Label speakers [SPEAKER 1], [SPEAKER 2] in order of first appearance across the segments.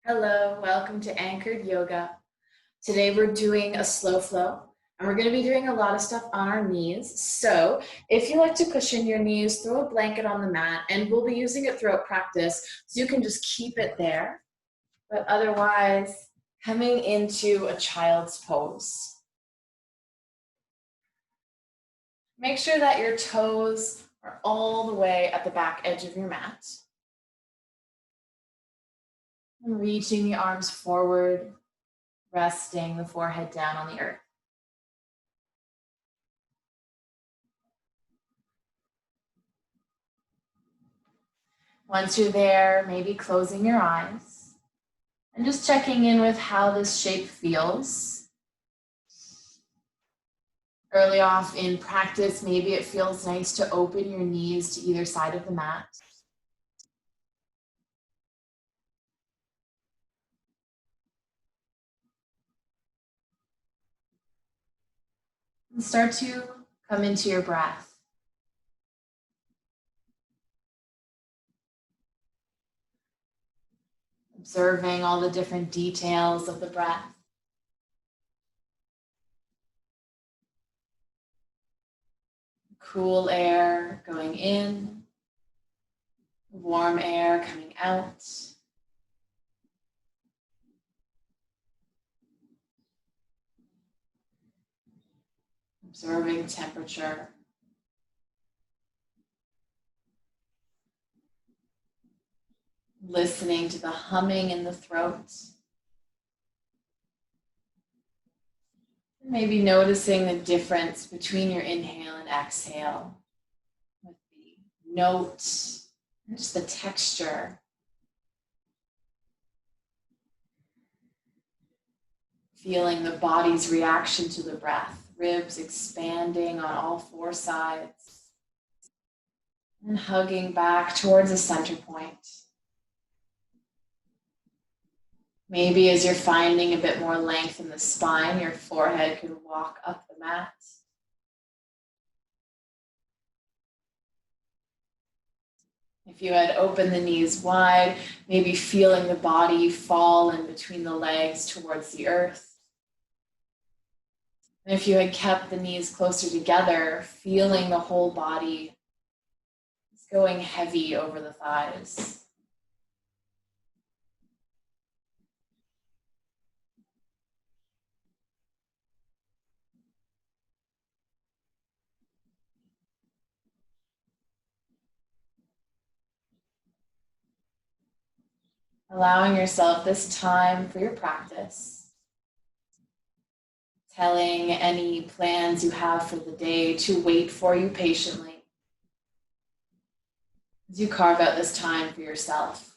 [SPEAKER 1] Hello, welcome to Anchored Yoga. Today we're doing a slow flow and we're going to be doing a lot of stuff on our knees. So if you like to cushion your knees, throw a blanket on the mat and we'll be using it throughout practice so you can just keep it there. But otherwise, coming into a child's pose. Make sure that your toes are all the way at the back edge of your mat. And reaching the arms forward, resting the forehead down on the earth. Once you're there, maybe closing your eyes and just checking in with how this shape feels. Early off in practice, maybe it feels nice to open your knees to either side of the mat. And start to come into your breath. Observing all the different details of the breath. Cool air going in, warm air coming out. Observing temperature. Listening to the humming in the throat. Maybe noticing the difference between your inhale and exhale with the note and just the texture. Feeling the body's reaction to the breath, ribs expanding on all four sides and hugging back towards the center point. Maybe as you're finding a bit more length in the spine, your forehead could walk up the mat. If you had opened the knees wide, maybe feeling the body fall in between the legs towards the earth. And if you had kept the knees closer together, feeling the whole body going heavy over the thighs. Allowing yourself this time for your practice. Telling any plans you have for the day to wait for you patiently as you carve out this time for yourself.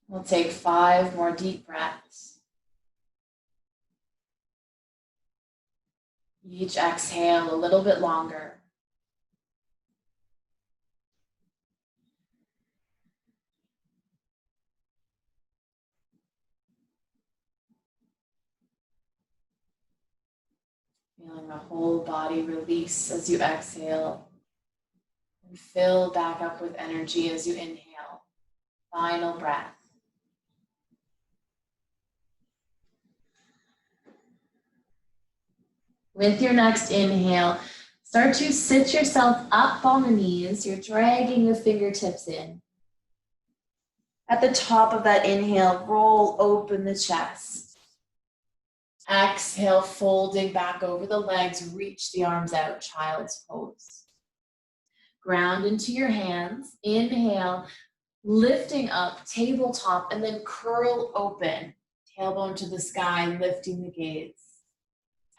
[SPEAKER 1] We'll take 5 more deep breaths. Each exhale a little bit longer. Feeling the whole body release as you exhale and fill back up with energy as you inhale. Final breath. With your next inhale, start to sit yourself up on the knees. You're dragging the fingertips in. At the top of that inhale, roll open the chest. Exhale, folding back over the legs, reach the arms out, child's pose. Ground into your hands. Inhale, lifting up, tabletop, and then curl open. Tailbone to the sky, lifting the gaze.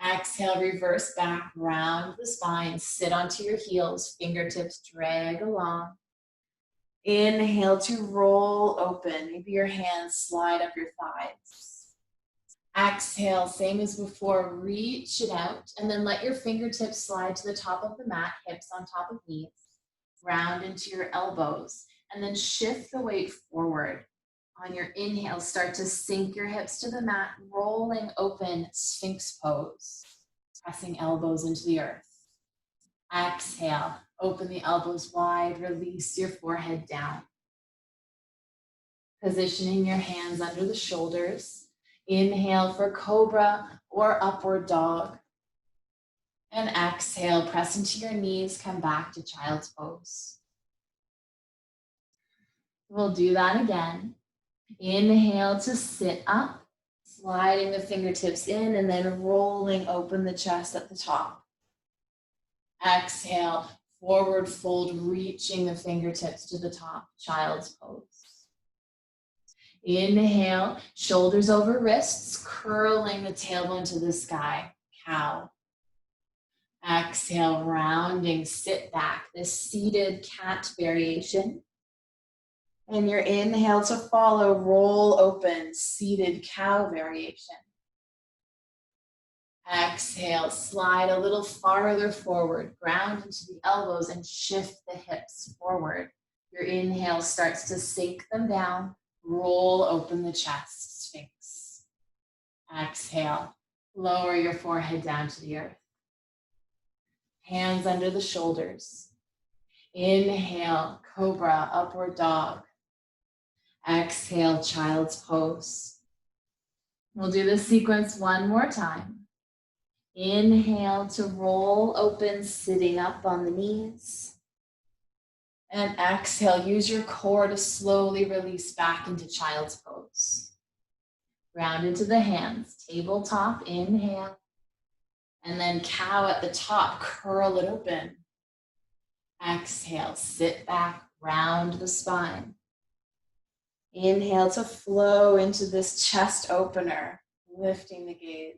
[SPEAKER 1] Exhale, reverse back, round the spine, sit onto your heels, fingertips drag along. Inhale to roll open. Maybe your hands slide up your thighs. Exhale, same as before, reach it out, and then let your fingertips slide to the top of the mat, hips on top of knees. Round into your elbows, and then shift the weight forward. On your inhale, start to sink your hips to the mat, rolling open, Sphinx pose, pressing elbows into the earth. Exhale, open the elbows wide, release your forehead down. Positioning your hands under the shoulders. Inhale for cobra or upward dog. And exhale, press into your knees, come back to child's pose. We'll do that again. Inhale to sit up, sliding the fingertips in and then rolling open the chest at the top. Exhale, forward fold, reaching the fingertips to the top, child's pose. Inhale, shoulders over wrists, curling the tailbone to the sky, cow. Exhale, rounding, sit back, this seated cat variation. And your inhale to follow, roll open, seated cow variation. Exhale, slide a little farther forward, ground into the elbows and shift the hips forward. Your inhale starts to sink them down, roll open the chest, sphinx. Exhale, lower your forehead down to the earth. Hands under the shoulders. Inhale, cobra, upward dog. Exhale, child's pose. We'll do this sequence one more time. Inhale to roll open, sitting up on the knees. And exhale, use your core to slowly release back into child's pose. Ground into the hands, tabletop, inhale. And then cow at the top, curl it open. Exhale, sit back, round the spine. Inhale to flow into this chest opener, lifting the gaze.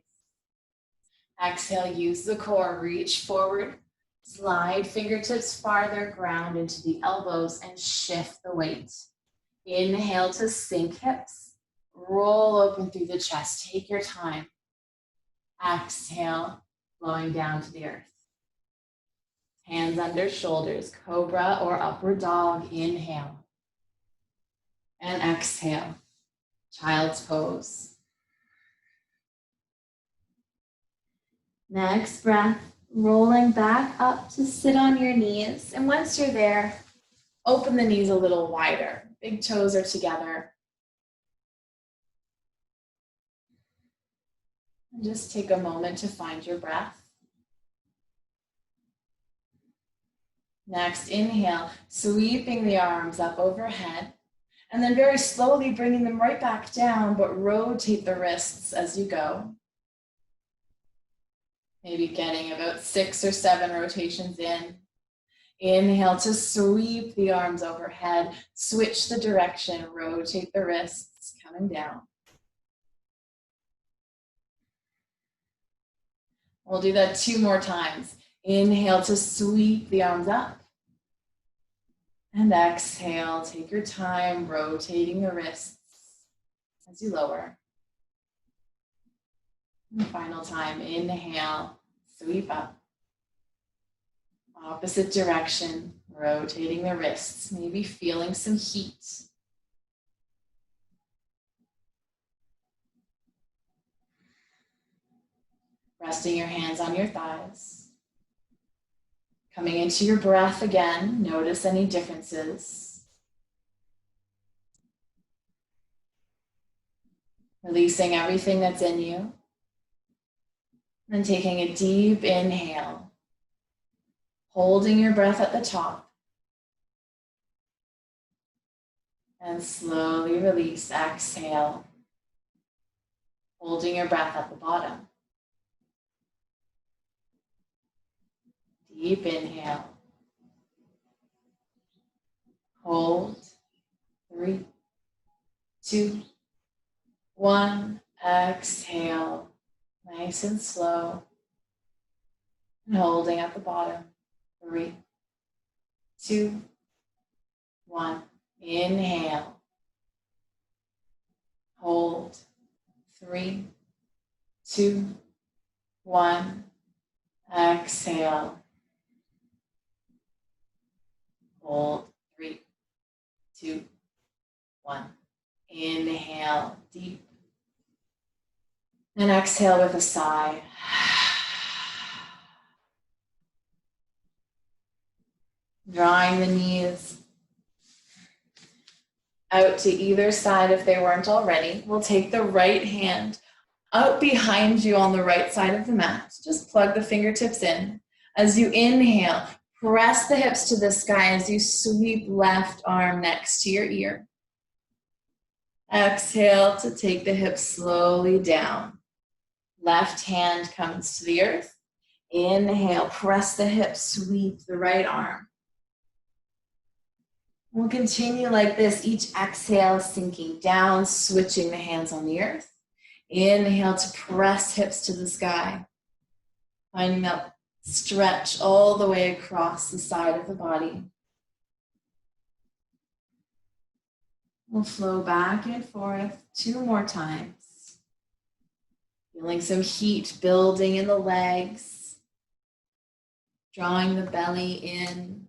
[SPEAKER 1] Exhale, use the core, reach forward, slide fingertips farther, ground into the elbows and shift the weight. Inhale to sink hips, roll open through the chest, take your time. Exhale, flowing down to the earth. Hands under shoulders, cobra or upward dog, inhale. And exhale, child's pose. Next breath, rolling back up to sit on your knees. And once you're there, open the knees a little wider. Big toes are together. And just take a moment to find your breath. Next, inhale, sweeping the arms up overhead. And then very slowly bringing them right back down, but rotate the wrists as you go. Maybe getting about 6 or 7 rotations in. Inhale to sweep the arms overhead, switch the direction, rotate the wrists, coming down. We'll do that 2 more times. Inhale to sweep the arms up. And exhale, take your time, rotating the wrists as you lower. And final time, inhale, sweep up. Opposite direction, rotating the wrists, maybe feeling some heat. Resting your hands on your thighs. Coming into your breath again, notice any differences. Releasing everything that's in you. And taking a deep inhale. Holding your breath at the top. And slowly release, exhale. Holding your breath at the bottom. Deep inhale. Hold. 3, 2, 1. Exhale. Nice and slow. And holding at the bottom. 3, 2, 1. Inhale. Hold. 3, 2, 1. Exhale. Hold. 3, 2, 1. Inhale deep. And exhale with a sigh. Drawing the knees out to either side if they weren't already. We'll take the right hand out behind you on the right side of the mat. Just plug the fingertips in. As you inhale, press the hips to the sky as you sweep left arm next to your ear. Exhale to take the hips slowly down. Left hand comes to the earth. Inhale, press the hips, sweep the right arm. We'll continue like this, each exhale sinking down, switching the hands on the earth. Inhale to press hips to the sky. Finding that stretch all the way across the side of the body. We'll flow back and forth 2 more times. Feeling some heat building in the legs. Drawing the belly in,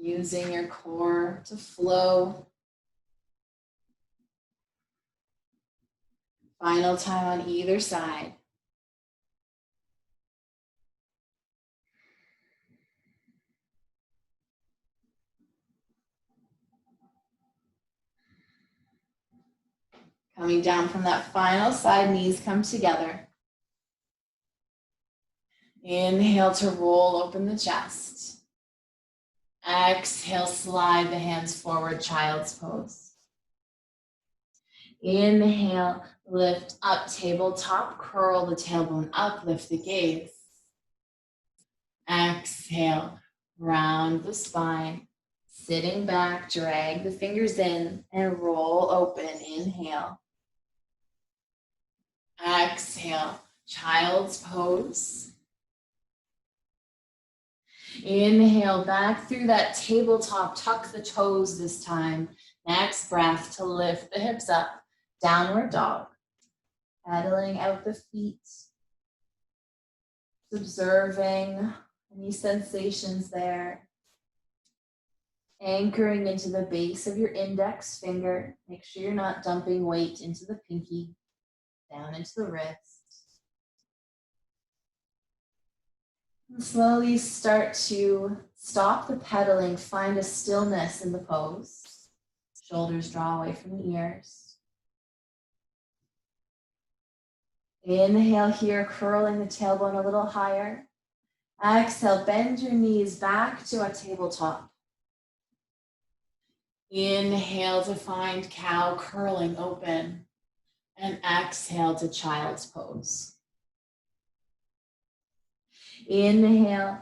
[SPEAKER 1] using your core to flow. Final time on either side. Coming down from that final side, knees come together. Inhale to roll open the chest. Exhale, slide the hands forward, child's pose. Inhale, lift up, tabletop, curl the tailbone up, lift the gaze. Exhale, round the spine, sitting back, drag the fingers in and roll open. Inhale. Exhale, child's pose. Inhale, back through that tabletop, tuck the toes this time. Next breath to lift the hips up, downward dog. Pedaling out the feet, observing any sensations there. Anchoring into the base of your index finger. Make sure you're not dumping weight into the pinky, down into the wrist. And slowly start to stop the pedaling, find a stillness in the pose. Shoulders draw away from the ears. Inhale here, curling the tailbone a little higher. Exhale, bend your knees back to a tabletop. Inhale to find cow, curling open. And exhale to child's pose. Inhale,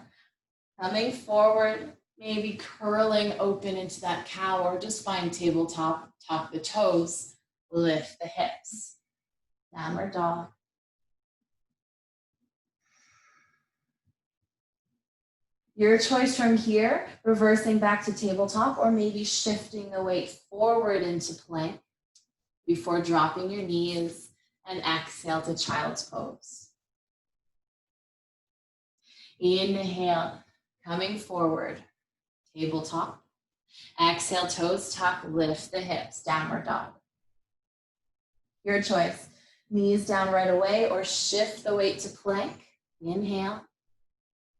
[SPEAKER 1] coming forward, maybe curling open into that cow, or just find tabletop, tuck the toes, lift the hips. Downward dog. Your choice from here, reversing back to tabletop, or maybe shifting the weight forward into plank before dropping your knees and exhale to child's pose. Inhale, coming forward, tabletop. Exhale, toes tuck, lift the hips, downward dog. Your choice, knees down right away or shift the weight to plank. Inhale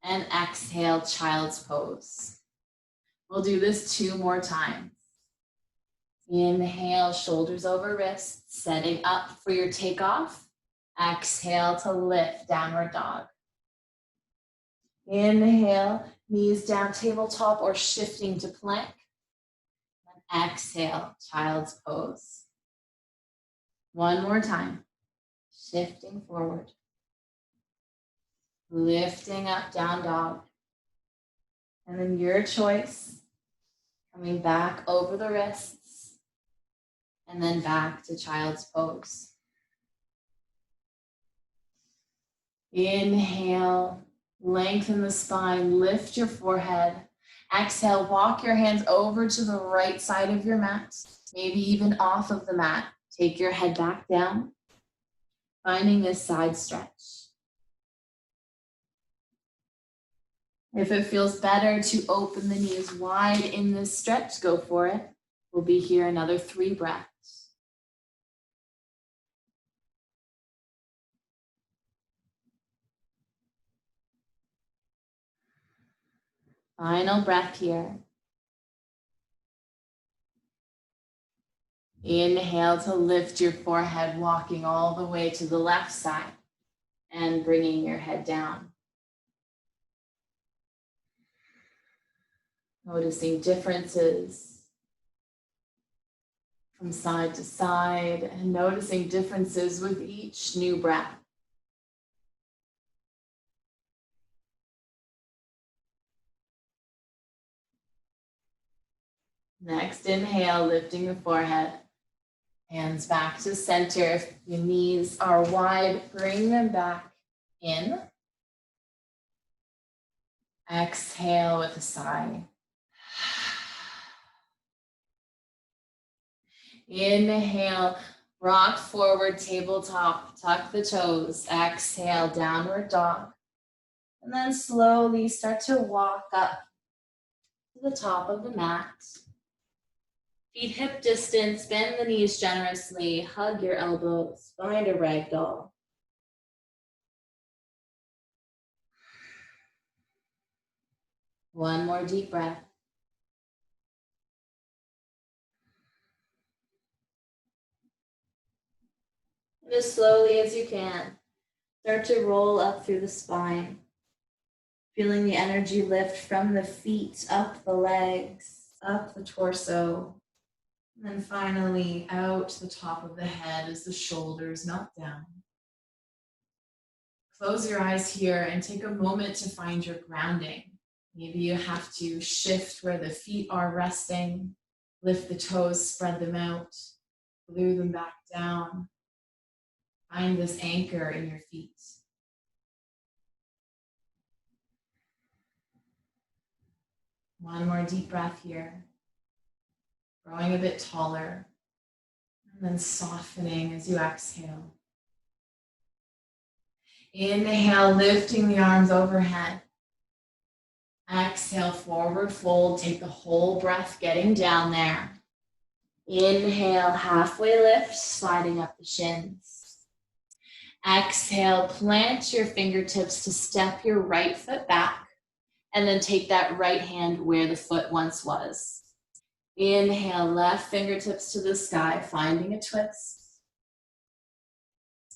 [SPEAKER 1] and exhale, child's pose. We'll do this 2 more times. Inhale, shoulders over wrists, setting up for your takeoff. Exhale to lift, downward dog. Inhale, knees down, tabletop or shifting to plank. And exhale, child's pose. 1 more time, shifting forward. Lifting up, down dog. And then your choice, coming back over the wrists and then back to child's pose. Inhale, lengthen the spine, lift your forehead. Exhale, walk your hands over to the right side of your mat, maybe even off of the mat. Take your head back down, finding this side stretch. If it feels better to open the knees wide in this stretch, go for it. We'll be here another 3 breaths. Final breath here. Inhale to lift your forehead, walking all the way to the left side and bringing your head down. Noticing differences from side to side and noticing differences with each new breath. Next, inhale, lifting the forehead. Hands back to center. If your knees are wide, bring them back in. Exhale with a sigh. Inhale, rock forward, tabletop, tuck the toes. Exhale, downward dog. And then slowly start to walk up to the top of the mat. Feet hip distance, bend the knees generously, hug your elbows, find a ragdoll. One more deep breath. And as slowly as you can, start to roll up through the spine, feeling the energy lift from the feet, up the legs, up the torso, and then finally out the top of the head as the shoulders melt down. Close your eyes here and take a moment to find your grounding. Maybe you have to shift where the feet are resting, lift the toes, spread them out, glue them back down. Find this anchor in your feet. One more deep breath here. Growing a bit taller, and then softening as you exhale. Inhale, lifting the arms overhead. Exhale, forward fold. Take the whole breath, getting down there. Inhale, halfway lift, sliding up the shins. Exhale, plant your fingertips to step your right foot back, and then take that right hand where the foot once was. Inhale, left fingertips to the sky, finding a twist.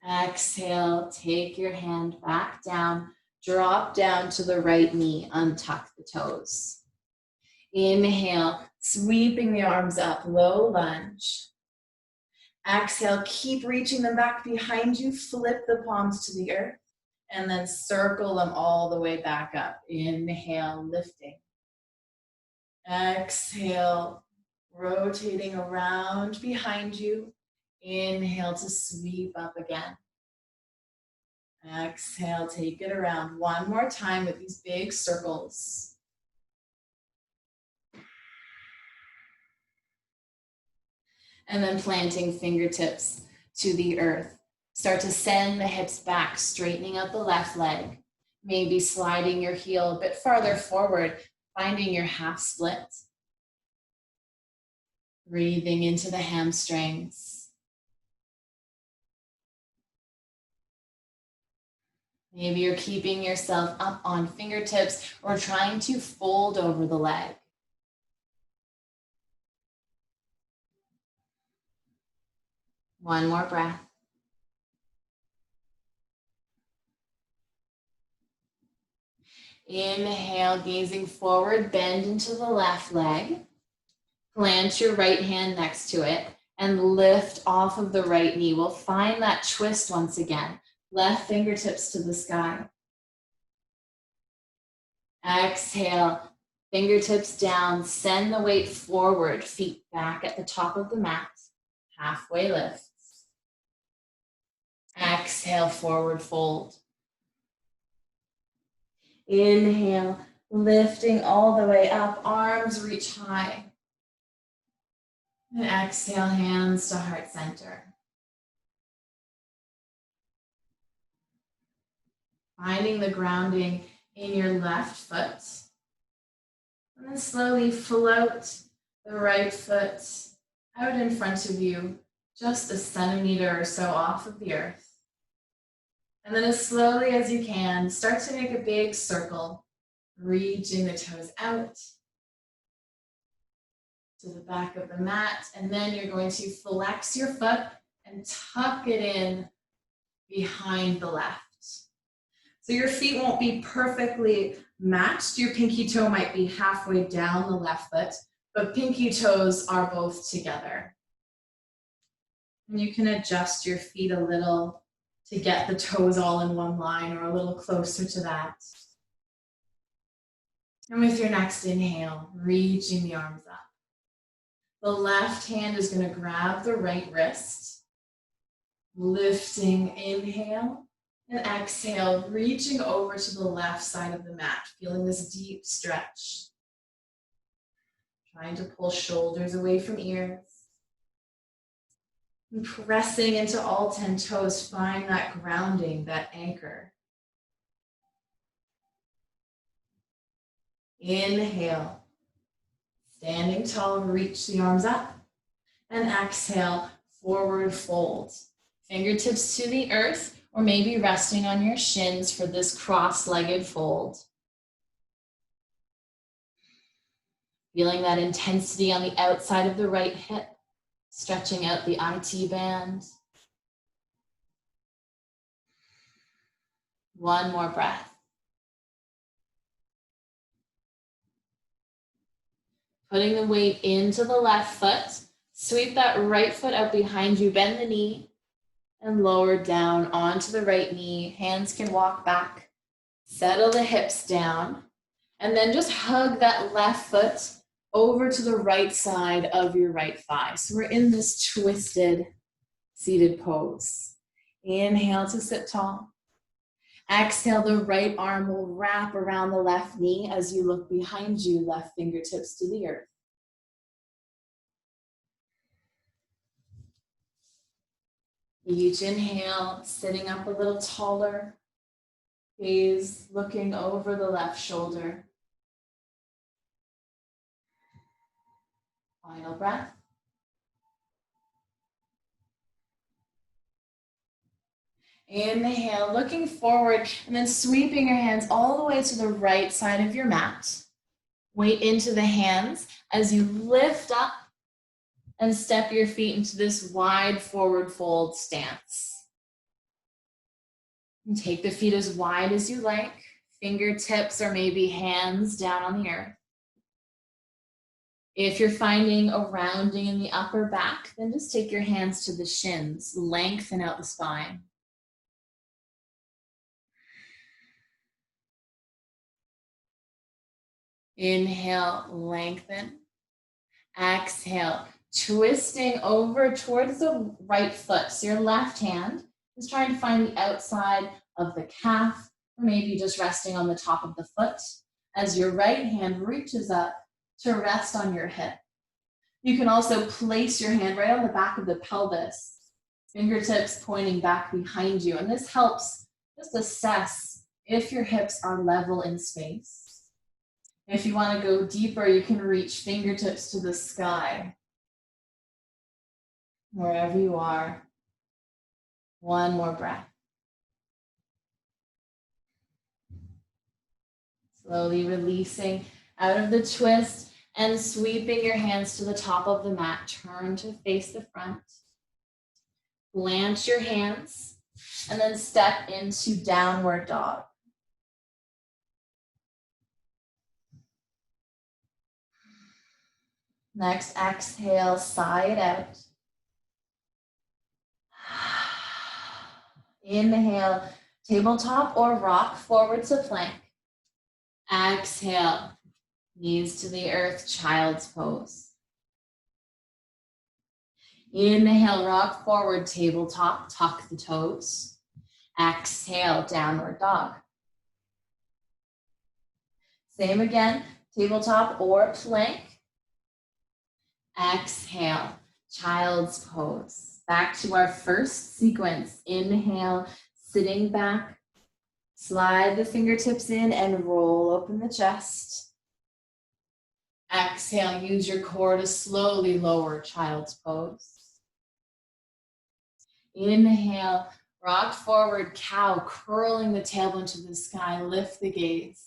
[SPEAKER 1] Exhale, take your hand back down, drop down to the right knee, untuck the toes. Inhale, sweeping the arms up, low lunge. Exhale, keep reaching them back behind you, flip the palms to the earth, and then circle them all the way back up. Inhale, lifting. Exhale, rotating around behind you. Inhale to sweep up again. Exhale, take it around one more time with these big circles. And then planting fingertips to the earth. Start to send the hips back, straightening out the left leg. Maybe sliding your heel a bit farther forward, finding your half split. Breathing into the hamstrings. Maybe you're keeping yourself up on fingertips or trying to fold over the leg. One more breath. Inhale, gazing forward, bend into the left leg. Plant your right hand next to it and lift off of the right knee. We'll find that twist once again. Left fingertips to the sky. Exhale, fingertips down, send the weight forward, feet back at the top of the mat. Halfway lift. Exhale, forward fold. Inhale, lifting all the way up, arms reach high. And exhale, hands to heart center. Finding the grounding in your left foot. And then slowly float the right foot out in front of you, just a centimeter or so off of the earth. And then as slowly as you can, start to make a big circle, reaching the toes out to the back of the mat. And then you're going to flex your foot and tuck it in behind the left. So your feet won't be perfectly matched. Your pinky toe might be halfway down the left foot, but pinky toes are both together. And you can adjust your feet a little to get the toes all in one line or a little closer to that. And with your next inhale, reaching the arms up. The left hand is going to grab the right wrist, lifting, inhale, and exhale, reaching over to the left side of the mat, feeling this deep stretch. Trying to pull shoulders away from ears. And pressing into all 10 toes, find that grounding, that anchor. Inhale, standing tall, reach the arms up. And exhale, forward fold. Fingertips to the earth, or maybe resting on your shins for this cross-legged fold. Feeling that intensity on the outside of the right hip, stretching out the IT band. One more breath. Putting the weight into the left foot, sweep that right foot out behind you, bend the knee, and lower down onto the right knee. Hands can walk back. Settle the hips down. And then just hug that left foot over to the right side of your right thigh. So we're in this twisted seated pose. Inhale to sit tall. Exhale, the right arm will wrap around the left knee as you look behind you, left fingertips to the earth. Each inhale, sitting up a little taller, gaze looking over the left shoulder. Final breath. Inhale, looking forward, and then sweeping your hands all the way to the right side of your mat. Weight into the hands as you lift up and step your feet into this wide forward fold stance. And take the feet as wide as you like, fingertips or maybe hands down on the earth. If you're finding a rounding in the upper back, then just take your hands to the shins, lengthen out the spine. Inhale, lengthen. Exhale, twisting over towards the right foot. So your left hand is trying to find the outside of the calf, or maybe just resting on the top of the foot, as your right hand reaches up to rest on your hip. You can also place your hand right on the back of the pelvis, fingertips pointing back behind you. And this helps just assess if your hips are level in space. If you want to go deeper, you can reach fingertips to the sky. Wherever you are. One more breath. Slowly releasing out of the twist and sweeping your hands to the top of the mat. Turn to face the front. Plant your hands and then step into downward dog. Next, exhale, sigh it out. Inhale, tabletop or rock forward to plank. Exhale, knees to the earth, child's pose. Inhale, rock forward, tabletop, tuck the toes. Exhale, downward dog. Same again, tabletop or plank. Exhale, child's pose. Back to our first sequence. Inhale, sitting back. Slide the fingertips in and roll open the chest. Exhale, use your core to slowly lower child's pose. Inhale, rock forward, cow, curling the tailbone to the sky, lift the gaze.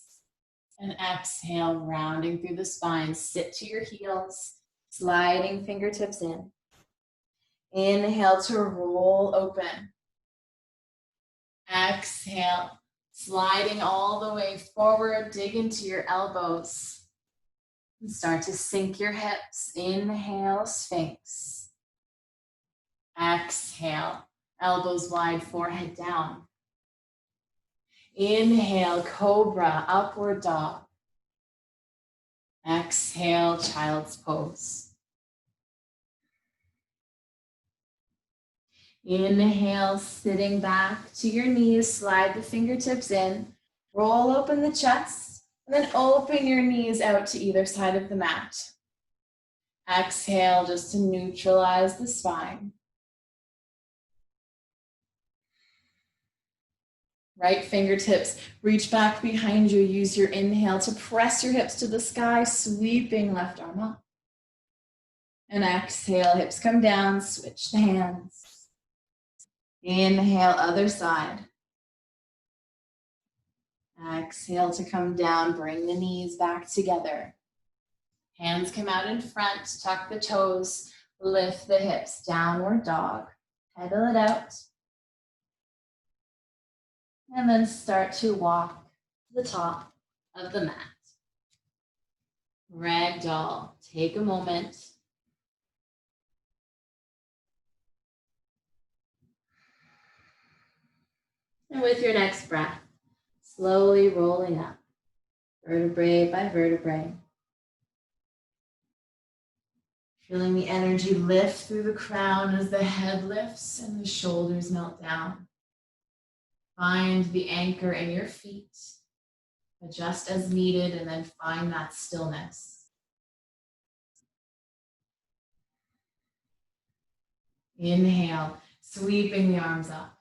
[SPEAKER 1] And exhale, rounding through the spine. Sit to your heels, sliding fingertips in. Inhale to roll open. Exhale, sliding all the way forward. Dig into your elbows. And start to sink your hips. Inhale, Sphinx. Exhale, elbows wide, forehead down. Inhale, Cobra, upward dog. Exhale, child's pose. Inhale, sitting back to your knees, slide the fingertips in, roll open the chest, and then open your knees out to either side of the mat. Exhale just to neutralize the spine. Right fingertips reach back behind you. Use your inhale to press your hips to the sky, sweeping left arm up. And exhale, hips come down, switch the hands. Inhale, other side. Exhale to come down, bring the knees back together. Hands come out in front, tuck the toes, lift the hips, downward dog. Pedal it out. And then start to walk to the top of the mat. Ragdoll, take a moment. And with your next breath, slowly rolling up, vertebrae by vertebrae. Feeling the energy lift through the crown as the head lifts and the shoulders melt down. Find the anchor in your feet. Adjust as needed and then find that stillness. Inhale, sweeping the arms up.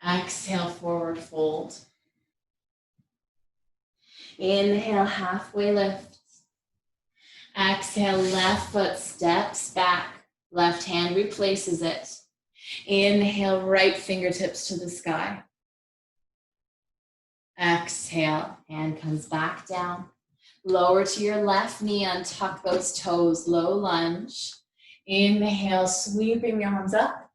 [SPEAKER 1] Exhale, forward fold. Inhale, halfway lift. Exhale, left foot steps back. Left hand replaces it. Inhale, right fingertips to the sky. Exhale, hand comes back down. Lower to your left knee, untuck those toes, low lunge. Inhale, sweeping the arms up.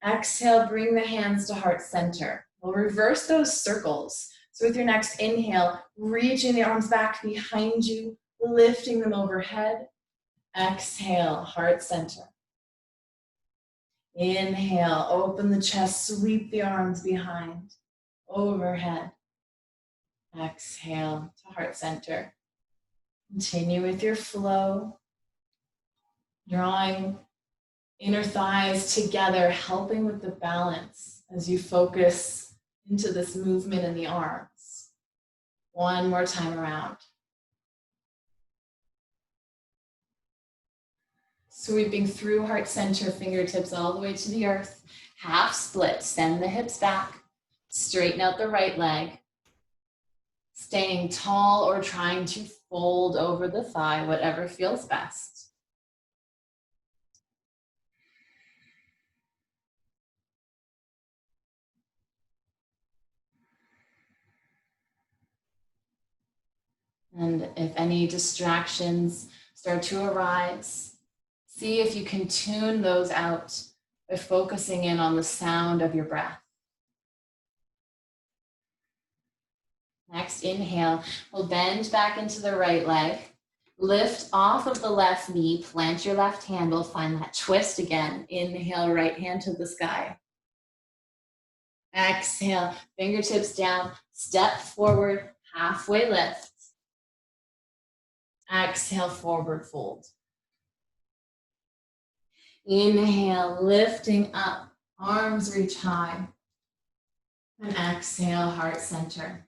[SPEAKER 1] Exhale, bring the hands to heart center. We'll reverse those circles. So with your next inhale, reaching the arms back behind you, lifting them overhead. Exhale, heart center. Inhale, open the chest, sweep the arms behind, overhead. Exhale to heart center. Continue with your flow, drawing inner thighs together, helping with the balance as you focus into this movement in the arms. One more time around. Sweeping through heart center, fingertips all the way to the earth. Half split, send the hips back. Straighten out the right leg. Staying tall or trying to fold over the thigh, whatever feels best. And if any distractions start to arise, see if you can tune those out by focusing in on the sound of your breath. Next, inhale, we'll bend back into the right leg. Lift off of the left knee, plant your left hand, we'll find that twist again. Inhale, right hand to the sky. Exhale, fingertips down, step forward, halfway lift. Exhale, forward fold. Inhale, lifting up, arms reach high. And exhale, heart center.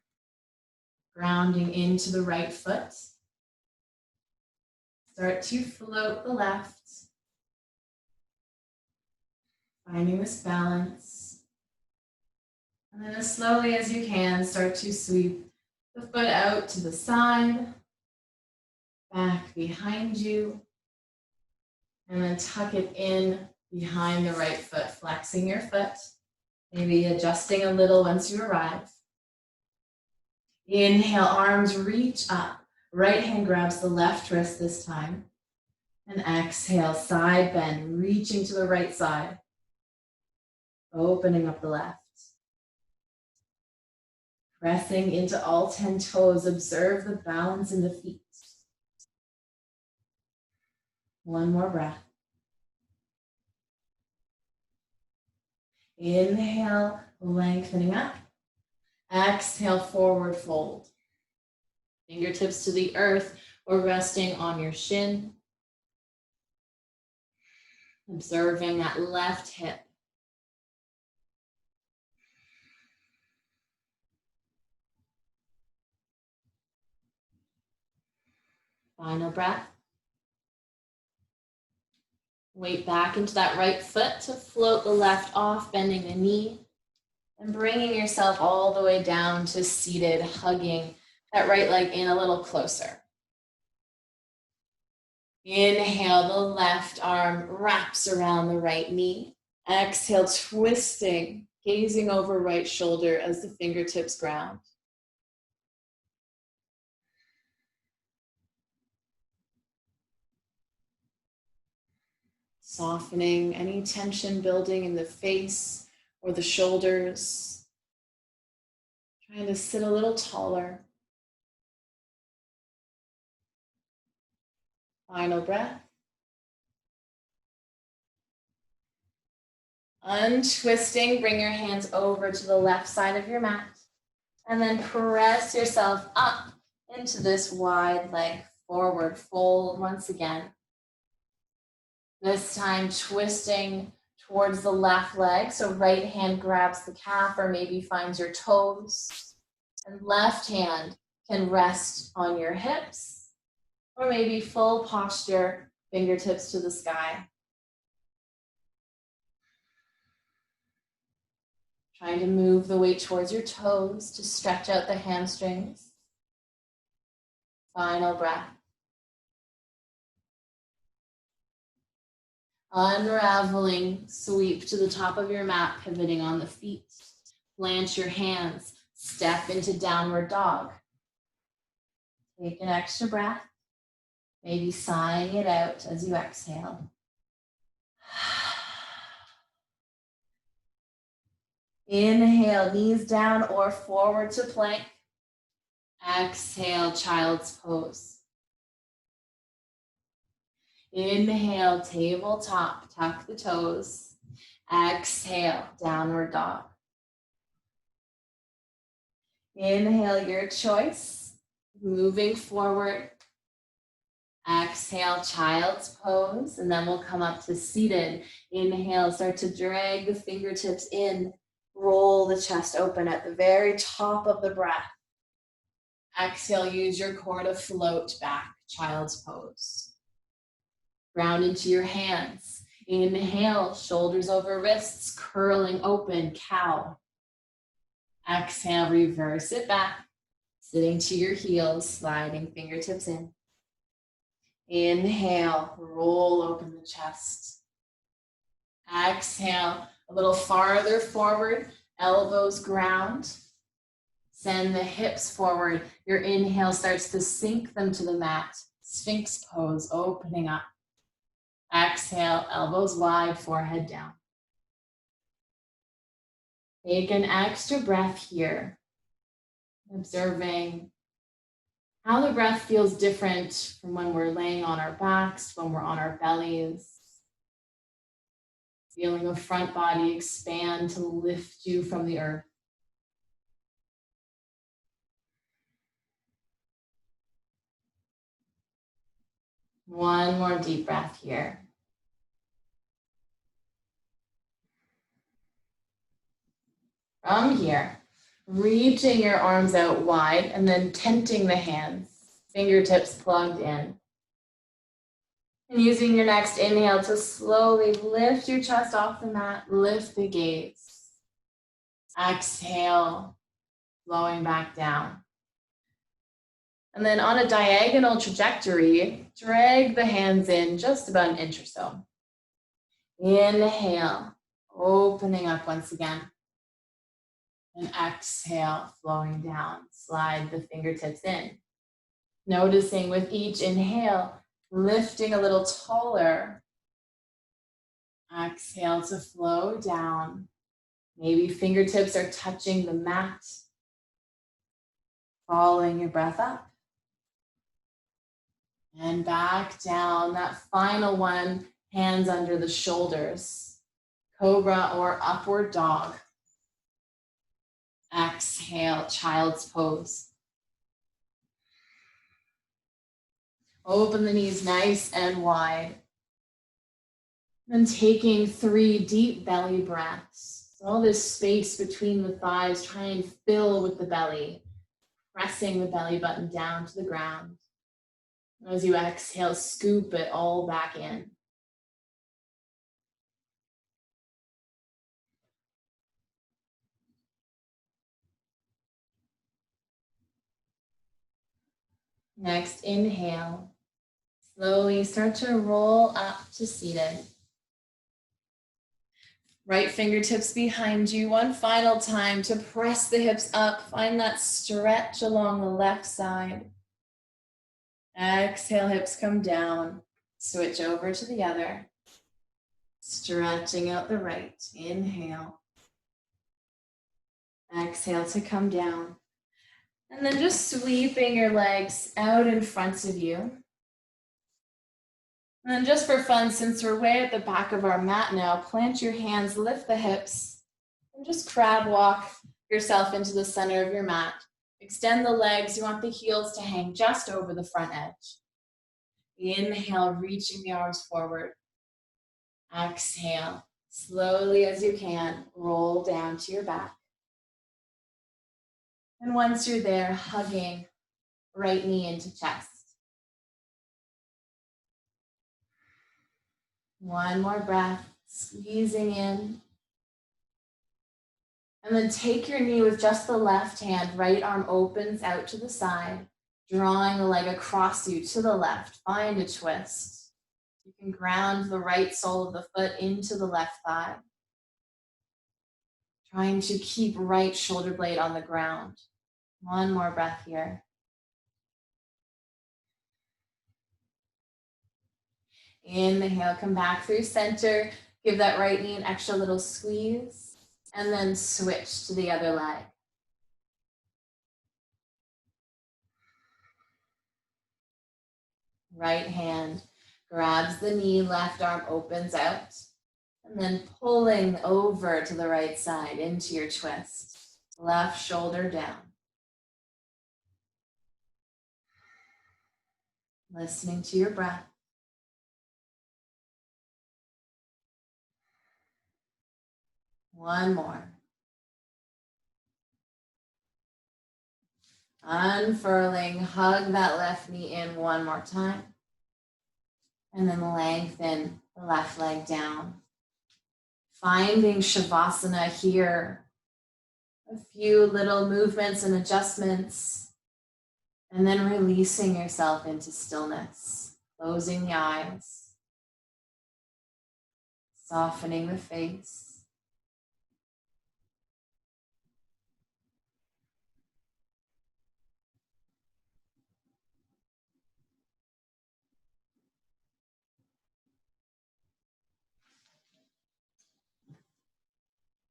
[SPEAKER 1] Grounding into the right foot. Start to float the left. Finding this balance. And then as slowly as you can, start to sweep the foot out to the side, back behind you, and then tuck it in behind the right foot, flexing your foot, maybe adjusting a little once you arrive. Inhale, arms reach up. Right hand grabs the left wrist this time. And exhale, side bend, reaching to the right side. Opening up the left. Pressing into all 10 toes. Observe the balance in the feet. One more breath. Inhale, lengthening up. Exhale, forward fold. Fingertips to the earth or resting on your shin. Observing that left hip. Final breath. Weight back into that right foot to float the left off, bending the knee. And bringing yourself all the way down to seated, hugging that right leg in a little closer. Inhale, the left arm wraps around the right knee. Exhale, twisting, gazing over right shoulder as the fingertips ground. Softening any tension building in the face or the shoulders. Trying to sit a little taller. Final breath. Untwisting, bring your hands over to the left side of your mat. And then press yourself up into this wide leg forward fold once again. This time twisting towards the left leg. So right hand grabs the calf or maybe finds your toes. And left hand can rest on your hips or maybe full posture, fingertips to the sky. Trying to move the weight towards your toes to stretch out the hamstrings. Final breath. Unraveling, sweep to the top of your mat, pivoting on the feet. Plant your hands, step into downward dog. Take an extra breath, maybe sighing it out as you exhale. Inhale, knees down or forward to plank. Exhale, child's pose. Inhale, tabletop, tuck the toes. Exhale, downward dog. Inhale, your choice, moving forward. Exhale, child's pose, and then we'll come up to seated. Inhale, start to drag the fingertips in. Roll the chest open at the very top of the breath. Exhale, use your core to float back, child's pose. Ground into your hands. Inhale, shoulders over wrists, curling open, cow. Exhale, reverse it back, sitting to your heels, sliding fingertips in. Inhale, roll open the chest. Exhale, a little farther forward, elbows ground. Send the hips forward. Your inhale starts to sink them to the mat. Sphinx pose, opening up. Exhale, elbows wide, forehead down. Take an extra breath here, observing how the breath feels different from when we're laying on our backs, when we're on our bellies. Feeling the front body expand to lift you from the earth. One more deep breath here. From here, reaching your arms out wide and then tenting the hands, fingertips plugged in. And using your next inhale to slowly lift your chest off the mat, lift the gaze. Exhale, flowing back down. And then on a diagonal trajectory, drag the hands in just about an inch or so. Inhale, opening up once again. And exhale, flowing down. Slide the fingertips in. Noticing with each inhale, lifting a little taller. Exhale to flow down. Maybe fingertips are touching the mat. Following your breath up. And back down. That final one, hands under the shoulders. Cobra or upward dog. Exhale, child's pose. Open the knees nice and wide. And taking 3 deep belly breaths. All this space between the thighs, try and fill with the belly. Pressing the belly button down to the ground. As you exhale, scoop it all back in. Next, inhale. Slowly start to roll up to seated. Right fingertips behind you. One final time to press the hips up. Find that stretch along the left side. Exhale, hips come down. Switch over to the other. Stretching out the right. Inhale. Exhale to come down. And then just sweeping your legs out in front of you. And then just for fun, since we're way at the back of our mat now, plant your hands, lift the hips, and just crab walk yourself into the center of your mat. Extend the legs. You want the heels to hang just over the front edge. Inhale, reaching the arms forward. Exhale, slowly as you can, roll down to your back. And once you're there, hugging right knee into chest. One more breath, squeezing in. And then take your knee with just the left hand, right arm opens out to the side, drawing the leg across you to the left. Find a twist. You can ground the right sole of the foot into the left thigh. Trying to keep right shoulder blade on the ground. One more breath here. Inhale, come back through center. Give that right knee an extra little squeeze. And then switch to the other leg. Right hand grabs the knee, left arm opens out. And then pulling over to the right side into your twist. Left shoulder down. Listening to your breath. One more. Unfurling, hug that left knee in one more time. And then lengthen the left leg down. Finding Shavasana here. A few little movements and adjustments. And then releasing yourself into stillness. Closing the eyes. Softening the face.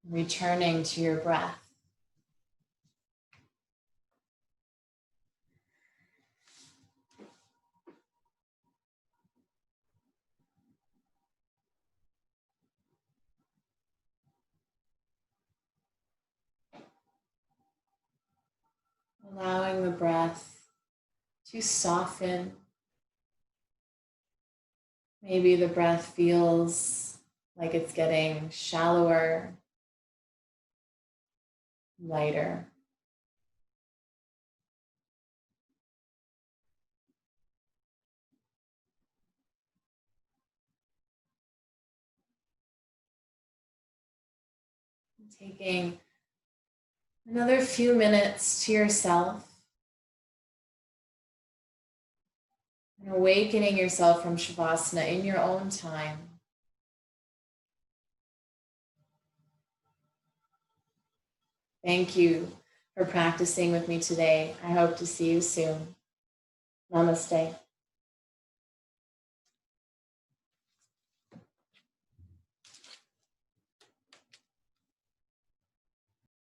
[SPEAKER 1] Returning to your breath. Allowing the breath to soften. Maybe the breath feels like it's getting shallower, lighter. Taking another few minutes to yourself. And awakening yourself from Shavasana in your own time. Thank you for practicing with me today. I hope to see you soon. Namaste.